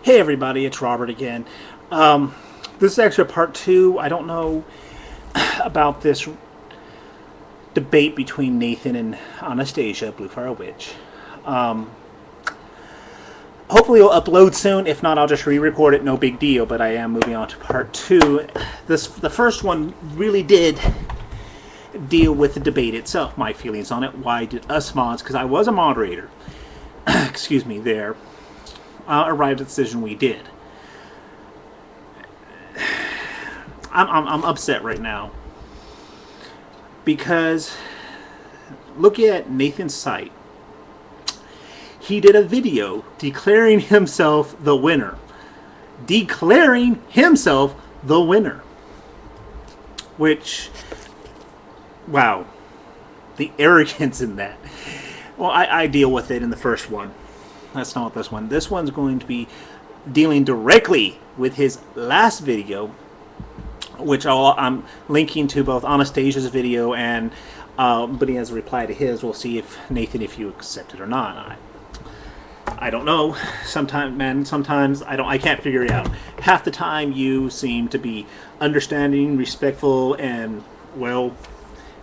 Hey everybody, it's Robert again. This is actually part two. I don't know about this debate between Nathan and Anastasia, Blue Fire Witch. Hopefully it'll upload soon. If not, I'll just re-record it. No big deal. But I am moving on to part two. The first one really did deal with the debate itself, my feelings on it. Why did us mods, because I was a moderator, excuse me, there, arrived at the decision we did. I'm upset right now because look at Nathan's site. He did a video declaring himself the winner. Declaring himself the winner. Which, wow, the arrogance in that. Well, I deal with it in the first one. That's not this one. This one's going to be dealing directly with his last video, which I'm linking to both Anastasia's video and but he has a reply to his. We'll see if Nathan, if you accept it or not. I don't know. Sometimes I can't figure it out. Half the time you seem to be understanding, respectful, and well,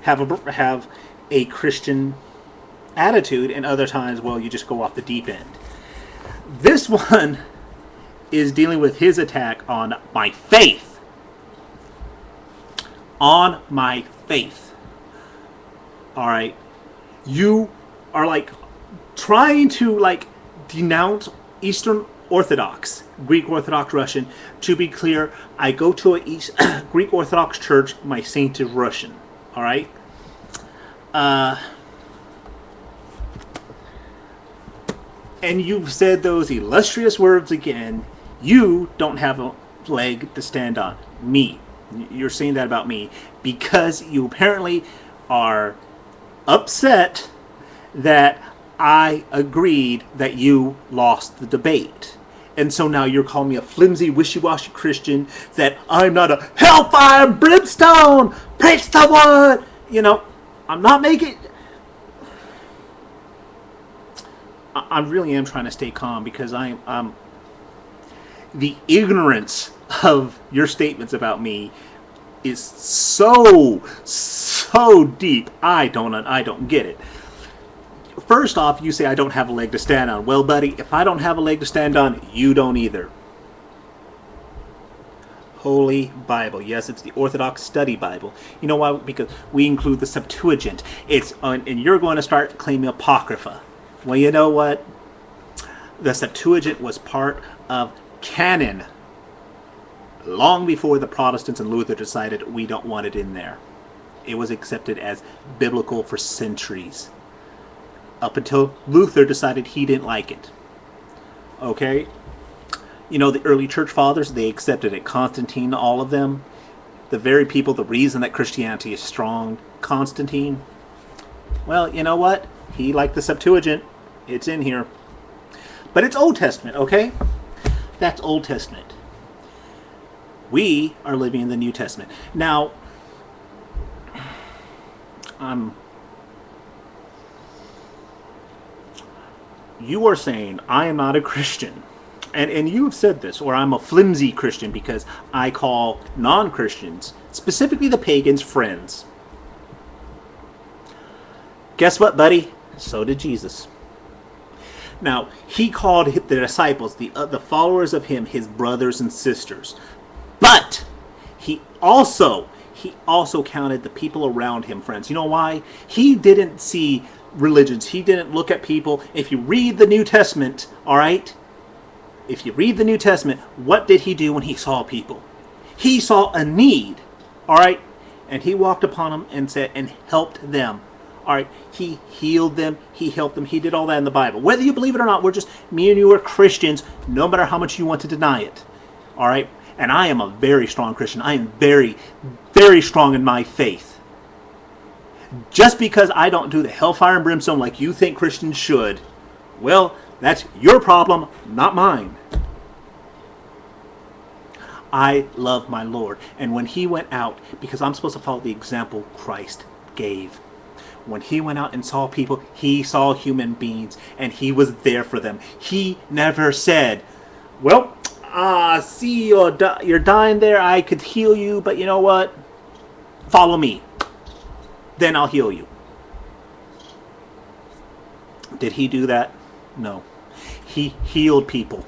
have a Christian attitude, and other times, well, you just go off the deep end. This one is dealing with his attack on my faith. On my faith. Alright? You are like trying to like denounce Eastern Orthodox, Greek Orthodox Russian. To be clear, I go to a Greek Orthodox church. My saint is Russian. Alright? And you've said those illustrious words again. You don't have a leg to stand on. Me. You're saying that about me because you apparently are upset that I agreed that you lost the debate. And so now you're calling me a flimsy, wishy-washy Christian, that I'm not a hellfire and brimstone, preach the word. You know, I'm not making... I really am trying to stay calm because I'm the ignorance of your statements about me is so deep. I don't get it. First off, you say I don't have a leg to stand on. Well, buddy, if I don't have a leg to stand on, you don't either. Holy Bible. Yes, it's the Orthodox Study Bible. You know why? Because we include the Septuagint. And you're going to start claiming Apocrypha. Well, you know what? The Septuagint was part of canon long before the Protestants and Luther decided we don't want it in there. It was accepted as biblical for centuries. Up until Luther decided he didn't like it. Okay? You know, the early church fathers, they accepted it. Constantine, all of them. The very people, the reason that Christianity is strong. Constantine. Well, you know what? He liked the Septuagint. It's in here. But it's Old Testament, okay? That's Old Testament. We are living in the New Testament. Now, you are saying I am not a Christian. And you have said this, or I'm a flimsy Christian because I call non-Christians, specifically the pagans, friends. Guess what, buddy? So did Jesus. Now, he called the disciples, the followers of him, his brothers and sisters. But he also counted the people around him friends. You know why? He didn't see religions. He didn't look at people. If you read the New Testament, all right? If you read the New Testament, what did he do when he saw people? He saw a need, all right? And he walked upon them and said, and helped them. All right, he healed them, he helped them, he did all that in the Bible. Whether you believe it or not, me and you are Christians, no matter how much you want to deny it. All right, and I am a very strong Christian. I am very, very strong in my faith. Just because I don't do the hellfire and brimstone like you think Christians should, well, that's your problem, not mine. I love my Lord. And when he went out, because I'm supposed to follow the example Christ gave. When he went out and saw people, he saw human beings, and he was there for them. He never said, well, see, you're dying there. I could heal you, but you know what? Follow me. Then I'll heal you. Did he do that? No. He healed people.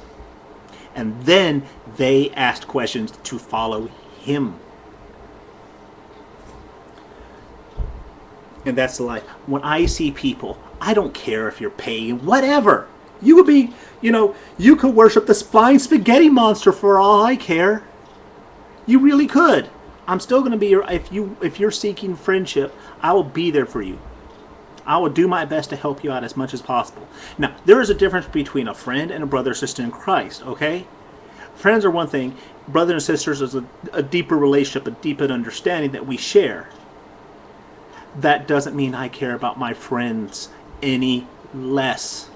And then they asked questions to follow him. And that's the life. When I see people, I don't care if you're paying, whatever. You could be, you could worship this flying spaghetti monster for all I care. You really could. I'm still going to be your, if you're seeking friendship, I will be there for you. I will do my best to help you out as much as possible. Now, there is a difference between a friend and a brother or sister in Christ, okay? Friends are one thing. Brothers and sisters is a deeper relationship, a deeper understanding that we share. That doesn't mean I care about my friends any less.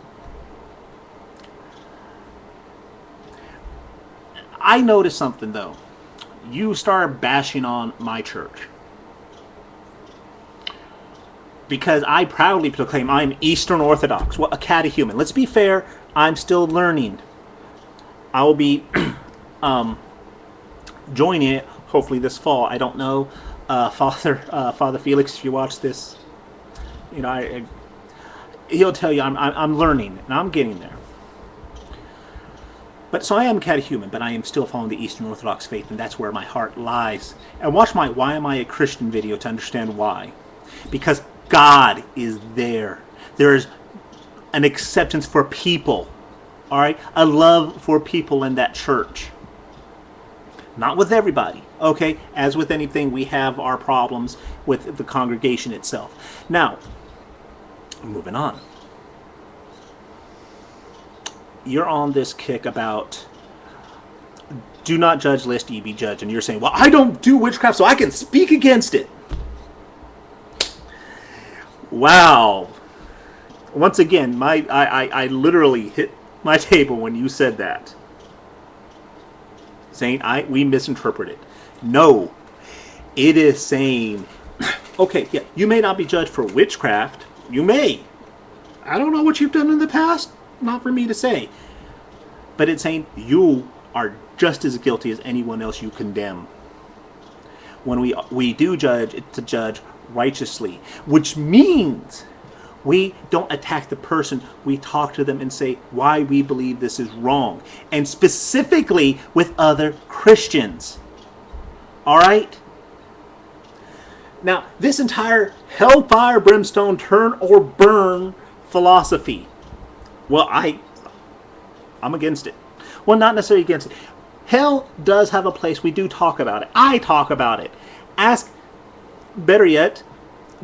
I noticed something, though. You start bashing on my church. Because I proudly proclaim I'm Eastern Orthodox. Well, a catechumen. Let's be fair. I'm still learning. I will be joining it hopefully this fall. I don't know, Father Felix, if you watch this, he'll tell you I'm learning and I'm getting there. But so I am catechumen, but I am still following the Eastern Orthodox faith, and that's where my heart lies. And watch my "Why Am I a Christian" video to understand why. Because God is there. There is an acceptance for people. All right? A love for people in that church. Not with everybody. Okay? As with anything, we have our problems with the congregation itself. Now, moving on. You're on this kick about do not judge lest ye be judged. And you're saying, well, I don't do witchcraft, so I can speak against it. Wow. Once again, I literally hit my table when you said that. Saying we misinterpreted. No. It is saying, okay, yeah, you may not be judged for witchcraft. You may. I don't know what you've done in the past. Not for me to say. But it's saying you are just as guilty as anyone else you condemn. When we do judge, it's to judge righteously, which means we don't attack the person. We talk to them and say why we believe this is wrong, and specifically with other Christians. All right? Now, this entire hellfire, brimstone, turn or burn philosophy, well, I'm against it. Well, not necessarily against it. Hell does have a place. We do talk about it. I talk about it. Ask, better yet,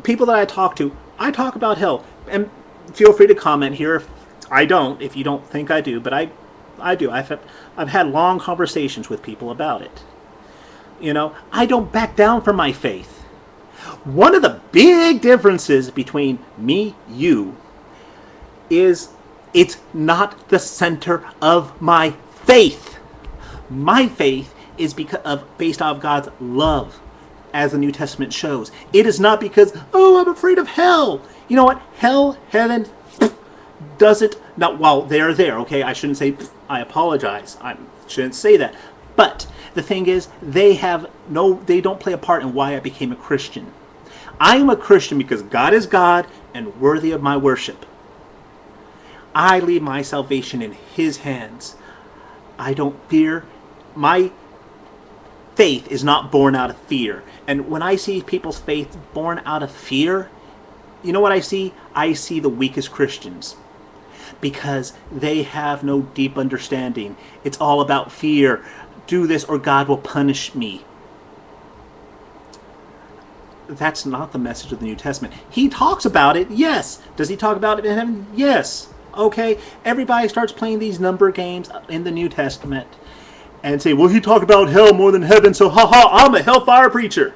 people that I talk to, I talk about hell. And feel free to comment here if I don't, if you don't think I do, but I do. I've had long conversations with people about it. I don't back down from my faith. One of the big differences between me, you, is it's not the center of my faith. My faith is based off God's love, as the New Testament shows. It is not because, I'm afraid of hell. You know what? Hell, heaven, doesn't, not while they're there, okay? I shouldn't say, I apologize. I shouldn't say that. But the thing is, they don't play a part in why I became a Christian. I am a Christian because God is God and worthy of my worship. I leave my salvation in His hands. I don't fear. My faith is not born out of fear. And when I see people's faith born out of fear, you know what I see? I see the weakest Christians. Because they have no deep understanding. It's all about fear. Do this or God will punish me. That's not the message of the New Testament. He talks about it, yes. Does he talk about it in heaven? Yes. Okay, everybody starts playing these number games in the New Testament and say, well, he talked about hell more than heaven, so I'm a hellfire preacher.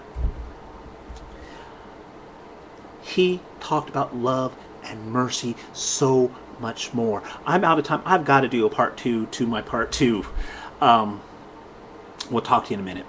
He talked about love and mercy so much more. I'm out of time. I've got to do a part 2 to my part 2. We'll talk to you in a minute.